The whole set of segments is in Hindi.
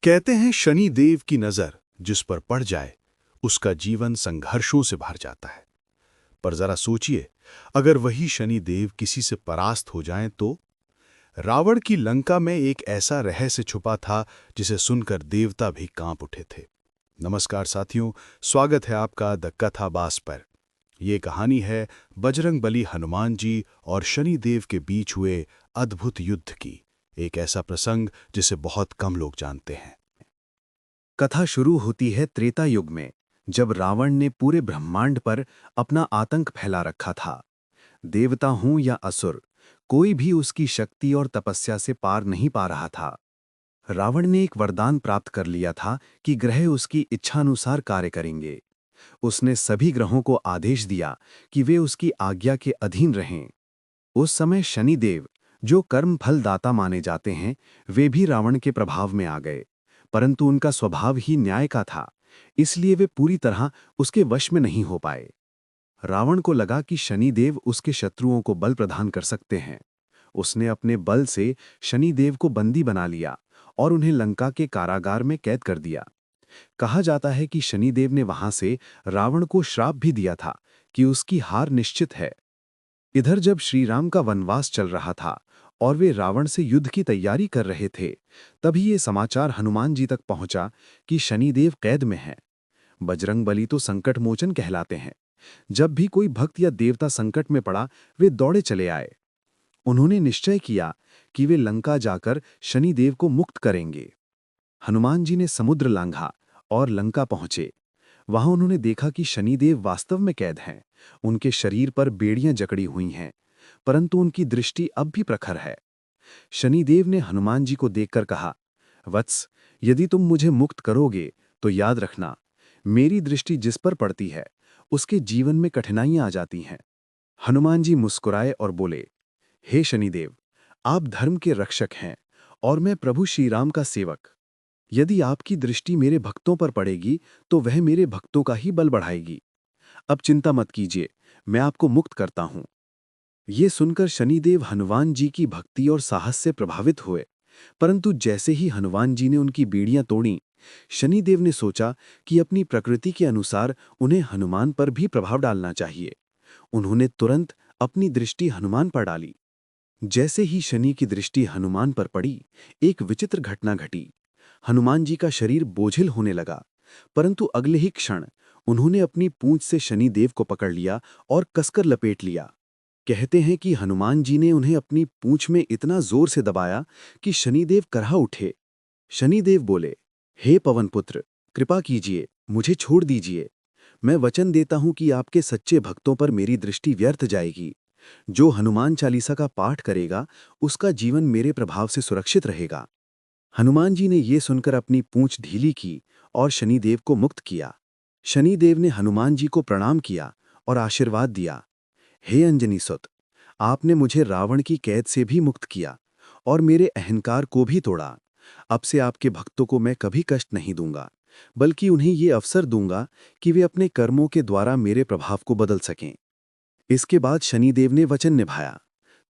कहते हैं शनि देव की नजर जिस पर पड़ जाए उसका जीवन संघर्षों से भर जाता है। पर जरा सोचिए, अगर वही शनि देव किसी से परास्त हो जाएं तो। रावण की लंका में एक ऐसा रहस्य छुपा था जिसे सुनकर देवता भी कांप उठे थे। नमस्कार साथियों, स्वागत है आपका द कथाबास पर। ये कहानी है बजरंगबली हनुमान जी और शनि देव के बीच हुए अद्भुत युद्ध की। एक ऐसा प्रसंग जिसे बहुत कम लोग जानते हैं। कथा शुरू होती है त्रेता युग में, जब रावण ने पूरे ब्रह्मांड पर अपना आतंक फैला रखा था। देवता हूं या असुर, कोई भी उसकी शक्ति और तपस्या से पार नहीं पा रहा था। रावण ने एक वरदान प्राप्त कर लिया था कि ग्रह उसकी इच्छानुसार कार्य करेंगे। उसने सभी ग्रहों को आदेश दिया कि वे उसकी आज्ञा के अधीन रहें। उस समय शनिदेव, जो कर्म फलदाता माने जाते हैं, वे भी रावण के प्रभाव में आ गए। परंतु उनका स्वभाव ही न्याय का था, इसलिए वे पूरी तरह उसके वश में नहीं हो पाए। रावण को लगा कि शनिदेव उसके शत्रुओं को बल प्रदान कर सकते हैं। उसने अपने बल से शनिदेव को बंदी बना लिया और उन्हें लंका के कारागार में कैद कर दिया। कहा जाता है कि शनिदेव ने वहां से रावण को श्राप भी दिया था कि उसकी हार निश्चित है। इधर जब श्री राम का वनवास चल रहा था और वे रावण से युद्ध की तैयारी कर रहे थे, तभी ये समाचार हनुमान जी तक पहुंचा कि शनिदेव कैद में हैं। बजरंगबली तो संकट मोचन कहलाते हैं। जब भी कोई भक्त या देवता संकट में पड़ा, वे दौड़े चले आए। उन्होंने निश्चय किया कि वे लंका जाकर शनिदेव को मुक्त करेंगे। हनुमान जी ने समुद्र लांघा और लंका पहुंचे। वहां उन्होंने देखा कि शनिदेव वास्तव में कैद हैं। उनके शरीर पर बेड़ियां जकड़ी हुई हैं, परंतु उनकी दृष्टि अब भी प्रखर है। शनिदेव ने हनुमान जी को देखकर कहा, वत्स, यदि तुम मुझे मुक्त करोगे तो याद रखना, मेरी दृष्टि जिस पर पड़ती है उसके जीवन में कठिनाइयां आ जाती हैं। हनुमान जी मुस्कुराए और बोले, हे शनिदेव, आप धर्म के रक्षक हैं और मैं प्रभु श्री राम का सेवक। यदि आपकी दृष्टि मेरे भक्तों पर पड़ेगी तो वह मेरे भक्तों का ही बल बढ़ाएगी। अब चिंता मत कीजिए, मैं आपको मुक्त करता हूं। ये सुनकर शनिदेव हनुमान जी की भक्ति और साहस से प्रभावित हुए। परंतु जैसे ही हनुमान जी ने उनकी बीड़ियां तोड़ी, शनिदेव ने सोचा कि अपनी प्रकृति के अनुसार उन्हें हनुमान पर भी प्रभाव डालना चाहिए। उन्होंने तुरंत अपनी दृष्टि हनुमान पर डाली। जैसे ही शनि की दृष्टि हनुमान पर पड़ी, एक विचित्र घटना घटी। हनुमान जी का शरीर बोझिल होने लगा, परंतु अगले ही क्षण उन्होंने अपनी पूंछ से शनिदेव को पकड़ लिया और कसकर लपेट लिया। कहते हैं कि हनुमान जी ने उन्हें अपनी पूंछ में इतना जोर से दबाया कि शनिदेव करहा उठे। शनिदेव बोले, हे पवनपुत्र, कृपा कीजिए, मुझे छोड़ दीजिए। मैं वचन देता हूं कि आपके सच्चे भक्तों पर मेरी दृष्टि व्यर्थ जाएगी। जो हनुमान चालीसा का पाठ करेगा, उसका जीवन मेरे प्रभाव से सुरक्षित रहेगा। हनुमान जी ने ये सुनकर अपनी पूंछ ढीली की और शनिदेव को मुक्त किया। शनिदेव ने हनुमान जी को प्रणाम किया और आशीर्वाद दिया, हे अंजनी सुत, आपने मुझे रावण की कैद से भी मुक्त किया और मेरे अहंकार को भी तोड़ा। अब से आपके भक्तों को मैं कभी कष्ट नहीं दूंगा, बल्कि उन्हें ये अवसर दूंगा कि वे अपने कर्मों के द्वारा मेरे प्रभाव को बदल सकें। इसके बाद शनिदेव ने वचन निभाया।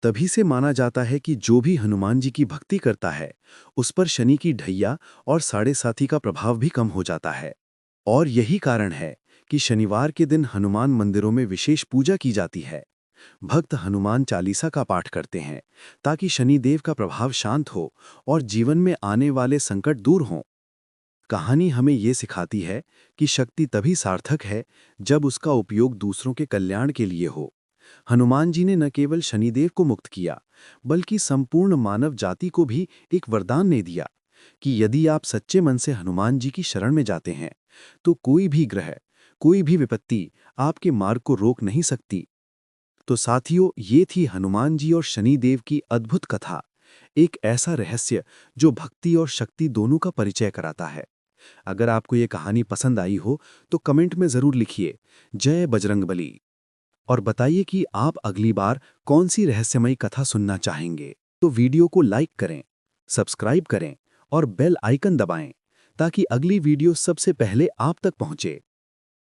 तभी से माना जाता है कि जो भी हनुमान जी की भक्ति करता है, उस पर शनि की ढैया और साढ़े साथी का प्रभाव भी कम हो जाता है। और यही कारण है कि शनिवार के दिन हनुमान मंदिरों में विशेष पूजा की जाती है। भक्त हनुमान चालीसा का पाठ करते हैं ताकि शनिदेव का प्रभाव शांत हो और जीवन में आने वाले संकट दूर हों। कहानी हमें ये सिखाती है कि शक्ति तभी सार्थक है जब उसका उपयोग दूसरों के कल्याण के लिए हो। हनुमान जी ने न केवल शनिदेव को मुक्त किया, बल्कि संपूर्ण मानव जाति को भी एक वरदान दे दिया कि यदि आप सच्चे मन से हनुमान जी की शरण में जाते हैं, तो कोई भी ग्रह, कोई भी विपत्ति आपके मार्ग को रोक नहीं सकती। तो साथियों, ये थी हनुमान जी और शनिदेव की अद्भुत कथा। एक ऐसा रहस्य जो भक्ति और शक्ति दोनों का परिचय कराता है। अगर आपको ये कहानी पसंद आई हो तो कमेंट में जरूर लिखिए, जय बजरंगबली। और बताइए कि आप अगली बार कौन सी रहस्यमयी कथा सुनना चाहेंगे। तो वीडियो को लाइक करें, सब्सक्राइब करें और बेल आइकन दबाएं ताकि अगली वीडियो सबसे पहले आप तक पहुंचे।